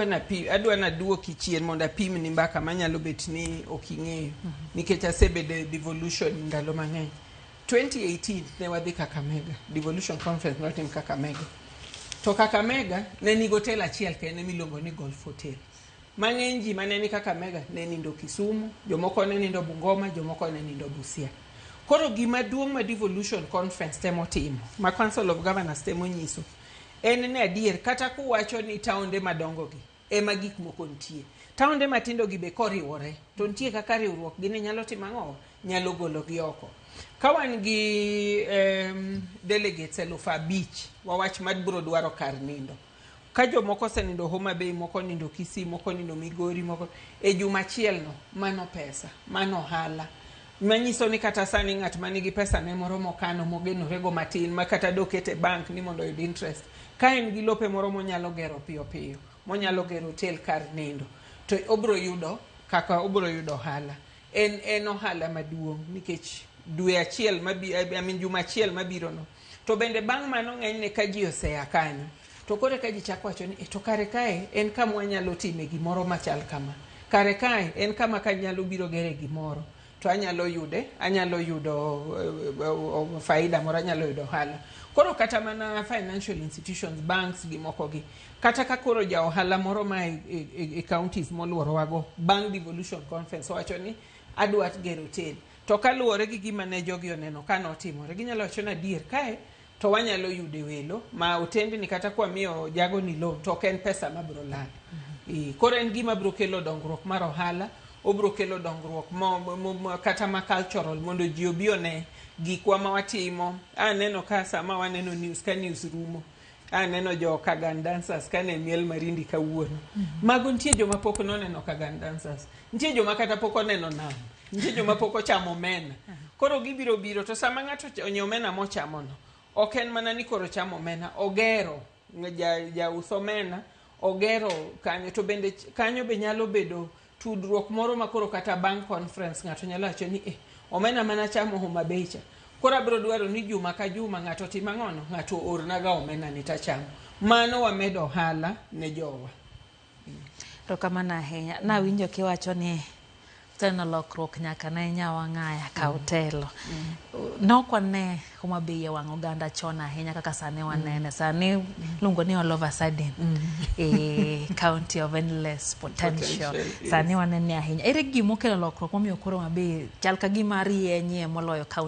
adwa na duoki chien mondo apim ni mbaka manyalo bet ni oking'eyo nikech asebedo devolution ndalo mang'eny. 2018 ne wadhi Kakamega, devolution conference notim Kakamega. To Kakamega ne ni hotel achiel kende miluongo ni Golf Hotel. Mang'eny ji mane ni Kakamega ne nindo Kisumu, jomoko ne nindo Bungoma, jomoko ne nindo Busia. Koro gima duong' ma devolution conference temo timo, ma Council of Governors temo nyiso, en ne adier kata kuwacho ni taonde madongo gi ema gik moko nitie. Taonde matindo gi be koriwore, to nitie kaka riwruok gi ne nyalo timo ang'o, nyalo golo gi oko. Ka wan gi delegates 5,000 wawach mad biro dwaro kar nindo. Ka jomoko se nindo Homa Bay, moko nindo Kisii, moko nindo Migori, moko e juma achiel no, mano pesa, mano ohala. Manyiso ni kata sani ng'at manigi pesa ne moro mokano mogenorego matin ma kata dokete bank ni mondo yud interest. Ka en gi lope moro monyalo gero piyo piyo, monyalo gero hotel kar nindo, to obro yudo kaka obro yudo ohala. En ohala maduong' nikech dwe achiel juma achiel mabiro no. To bende bang' mano ng'eny ne ka ji osea kanyo. To kore ka ji chako wacho ni to kare kae en kama wanyalo time gimoro machal kama. Kare kae en kama kanyalo biro gere gimoro. To anyalo yudo faida moro, anyalo yudo ohala. Koro kata mana financial institutions, banks gi moko gi. Kata ka koro ja ohala moro ma e counties moluoro wago, bang' devolution conference wacho ni adwa gero hotel. To kaluwore gi gima ne jogi oneno kanotimore, ginyalo wacho na adier kae to wanyalo yude welo ma hotendi ni kata kwa miyo jago ni loan to ken pesa mabro lal. Koro en gima bro kelo dongruok mar ohala, obro kelo dongruok kata ma cultural mondo ji obi one gikwa ma watimo. Aneno ka sama waneno news ka news rumo, aneno jo Kagan dancers kane miel Marindi kawuono. Mago nitie joma pok noneno Kagan dancers, nitie joma kata pok oneno nam, nitie joma pok ochamo omena. Koro gibiro biro to sama ng'ato onyo omena mochamo no, ok en mana ni koro chamo omena, ogero ja uso omena, ogero kanyo. To bende kanyo be nyalo bedo tudruok moro ma koro kata bank conference ng'ato nyalo wacho ni omena mana chamo Homa Bay cha. Koro abro dwaro ni juma ka juma ng'ato timo ang'ono, ng'ato ornaga omena ni tachamo. Mano wamedo ohala ne jowa. To kamano ahinya. Nawinjo kiwacho ni teno lokruok nyaka ne nyawa ng'aya ka otelo. Nokwane Homa Bay e wang' oganda chon ahinya kaka sani wanene. Sani lungo ni all of a sudden. County of endless potential. Sani wanene ahinya. Ere gima okelo lokruok momiyo koro Homa Bay chal ka gima rienye moloyo county